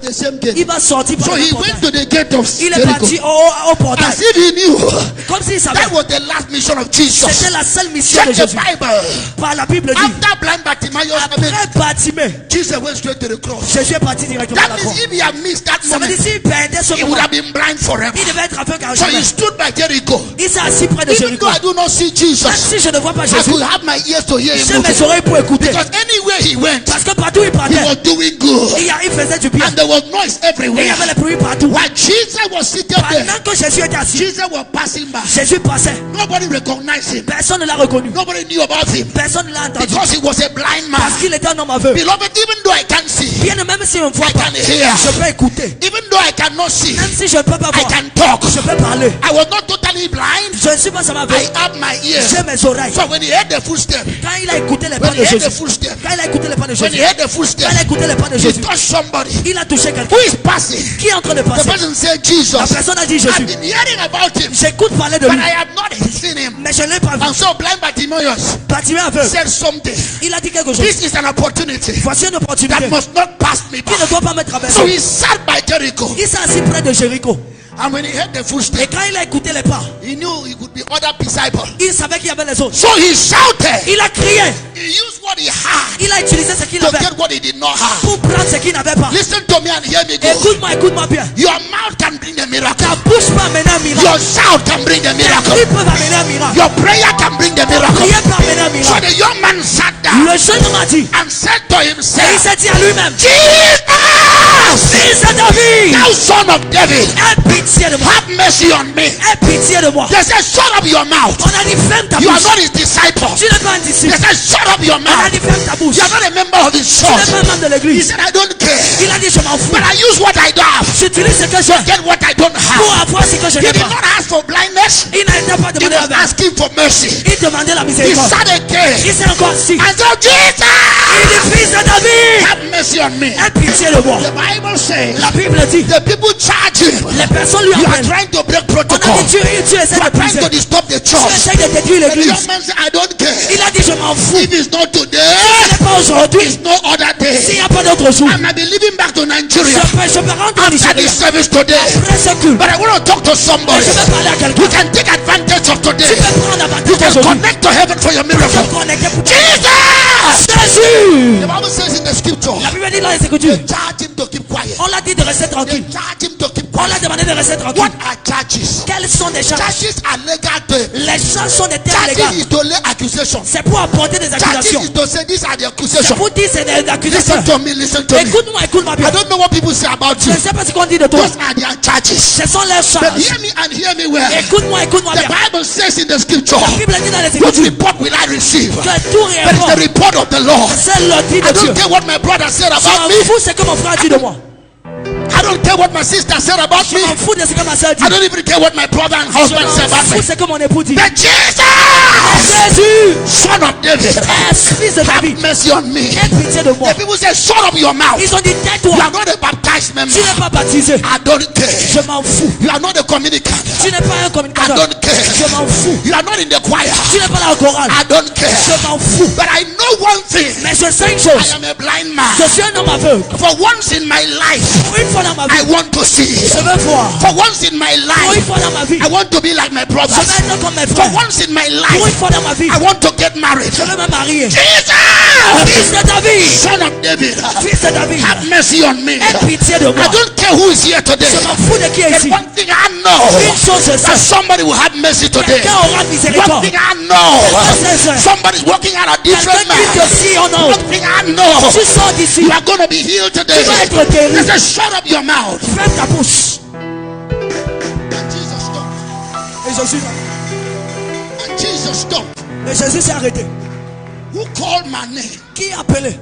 the same gate. Il va sortir par So le he portail. went to the gate of Il est Jericho. parti au portail. As if he knew Comme s'il savait. that was the last mission of Jesus. C'était la seule mission de Check the Jésus. Bible. Par la Bible dit. After blind Bartimaeus, Après Bartimée, Jesus went straight to the cross. Jésus est parti directement à That la croix. means if he had missed that Ça veut moment, dire s'il perdait ce he moment, would have been blind forever. il devait être aveugle à So he jamais. stood by Jericho. Il s'est assis près de Even Jéricho. though I do not see Même Jesus, si je ne vois pas I Jésus, could have my ears to hear j'ai him. mes oreilles pour écouter. Because anywhere he went, Parce que partout il he partait, was doing good. il faisait du bien. And there was noise Et il y everywhere. avait le bruit partout. While Jesus was seated there, Pendant que Jésus était assis, Jesus was passing by. Jésus passait. Nobody recognized him. Personne ne l'a reconnu. Nobody knew about him. Personne ne l'a entendu. Because he was a blind man. Parce qu'il était un homme aveugle. Beloved, even though I can't see, Bien même si on ne voit I pas, can hear. je peux écouter. Even though I cannot see, Même si je ne peux pas I voir, can talk. je peux parler. I was not totally blind. Je ne suis pas sama I aveugle. have my ears. J'ai mes oreilles. So when he heard the footstep, Quand il a écouté les pas when de he heard the Jésus, footstep, quand il a écouté les pas de when he Jésus, heard the quand footstep, il a écouté les pas de he Jésus, touched somebody il a touché quelqu'un. who is passing. Qui est en train de The passer? person said, Jesus. La personne a dit I've Jésus. been hearing about him, J'écoute parler de but lui, I have not seen him. mais je ne l'ai pas vu. And so blind Bartimaeus Bartimée aveugle. said something. Il a dit quelque chose. This is an opportunity Voici une opportunité that must not pass me qui ne by. doit pas me traverser. So he sat by Jericho. Il s'est assis près de Jéricho. And when he heard the Et footstep, quand il a écouté les pas, he knew he could be other disciples. il savait qu'il y avait les autres. So he shouted. Il a crié. He used what he had Il a utilisé ce qu'il to avait get what he did not have. pour prendre ce qu'il n'avait pas. Listen to me and hear me good. Écoute-moi bien. Your mouth can bring a miracle. Ta bouche peut amener un miracle. Your shout can bring a Tes miracle. cris peuvent amener un miracle. Your prayer can bring the miracle. Prière peut amener un So miracle. the young man sat down Le jeune homme a dit, and said to et il himself, s'est dit à lui-même, Jesus, Fils de David, thou son of David, aie pitié de moi. have mercy on me. Aie pitié de moi. They said, shut up your mouth. On a dit, ferme ta You are bouche. not his disciple. Tu n'es pas un They disciple. said, shut up your On a mouth. dit, ferme ta bouche. You are not a member of his Tu n'es church. pas un membre de He l'église. said, I don't care. Il a dit, je m'en fous. But I use what I don't have J'utilise ce que j'ai to get what I don't pour have. avoir ce que je He n'ai did pas. not ask for blindness. Il n'a été pas He demandé la was veille. asking for mercy. Il demandait la He miséricorde. sat again Il s'est encore assis. and said, Il Jesus, dit, Fils de David, have mercy on me. aie pitié de moi. The Bible says La Bible dit, the people charge him. les personnes lui You are appellent. trying to break On a protocol. dit, tu essaies You de are trying briser. to disturb the Tu church. essaies de détruire The l'église. young man said, I don't care. Il a dit, je m'en fous. If it's not today, Ce n'est pas aujourd'hui. it's no other S'il n'y day. a pas d'autre jour, I might be living back to Nigeria je peux rentrer en after Nigeria. this service today. Après ce culte, But I want to talk to somebody. je vais parler à quelqu'un. You can take advantage of Tu today. peux prendre You avantage can d'aujourd'hui. connect to heaven for your Tu miracle. peux connecter pour Jesus! Jésus. The Bible says in the scripture, La Bible dit dans les Écritures, they charge him to keep quiet. on l'a dit de rester They tranquille. charge him to keep On quiet. l'a demandé de rester tranquille. What are charges? Quels sont les charges? Charges are legal terms. Les charges sont des termes Charges légaux. is to lay accusations. C'est pour apporter des Charges accusations. is to say these are the C'est accusations. pour dire c'est des accusations. Listen to me, listen to me. Écoute-moi I bien. don't know what people say about Je you. ne sais pas ce qu'on dit de toi. Those are their charges. Ce sont les But charges. hear me and hear me well. Écoute-moi The bien. Bible says in the scripture, La Bible dit dans les what Écritures report will I receive? que tout But it's the répond. report of the Lord. C'est le dit I de Dieu. don't care what my brother said Je about m'en me. fous ce que mon frère dit de moi. I don't care what my sister said about Je me. m'en fous de ce que ma soeur dit. I don't even care what my brother and Je husband said m'en about fous me. ce que mon époux dit. But Jesus, Jésus, son of David, fils de have David, mercy on me. aie pitié de moi. The people say, shut up your mouth. Ils ont dit, You tais-toi. are not a baptized member. Tu n'es pas baptisé. I don't care. Je m'en fous. You are not a communicant. Tu n'es pas un I communicateur. don't care. Je m'en fous. You are not in the choir. Tu n'es pas là au choral. I don't care. Je m'en fous. But I know one thing. Mais je sais une I chose. am a blind man. Je suis un homme aveugle. For once in my life, Une fois dans ma I vie, want to see. je veux voir. For once in my Une life, fois dans ma vie, I want to be like my je brothers. veux être comme mes For frères. once in my Une life, fois dans ma vie, I want to get married. je veux me marier. Jesus, Fils de David, son of David, fils de David, have mercy on me. aie pitié de moi. I don't care who is here today. Je m'en fous de qui est But ici. one thing I know, Une chose je that sais. somebody will have mercy today. Quelqu'un aura One miséricorde. thing I know, sais. somebody's working out a different Quelqu'un qui man. te scie en One autre. thing I know, Tu sors d'ici. you are going to be healed today. Tu vas être guéri. They say, shut up your mouth. Ferme ta bouche. And Jesus stopped. Et Jésus, And Jesus stopped. et Jésus s'est arrêté. Who called my name? Qui a appelé?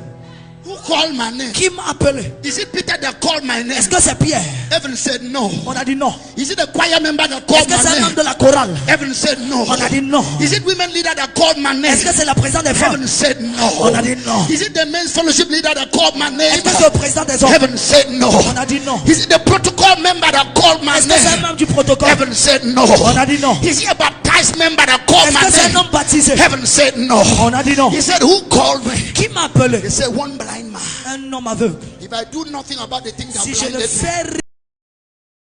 Who called my name? Qui m'a appelé? Is it Peter that called my name? Est-ce que c'est Pierre? Heaven said no. On a dit non. Is it the choir member that Est-ce called que c'est my un name? membre de la chorale? Heaven said no. On a dit non. Is it women leader that called my name? Est-ce que c'est la présidente des femmes? Heaven said no. On a dit non. Is it the men's fellowship leader that called my name? Est-ce que c'est le président des hommes? Heaven said no. On a dit non. Is it the protocol member that called my Est-ce que c'est un name? membre du protocole? Heaven said no. On a dit non. Is he a baptized baptized member that called my Est-ce que c'est un name? homme baptisé? Heaven said no. On a dit non. He said, who called me? Qui m'a appelé? He said, one blind man. Un homme aveugle. If I do nothing about the thing that Si je ne blinded me, fais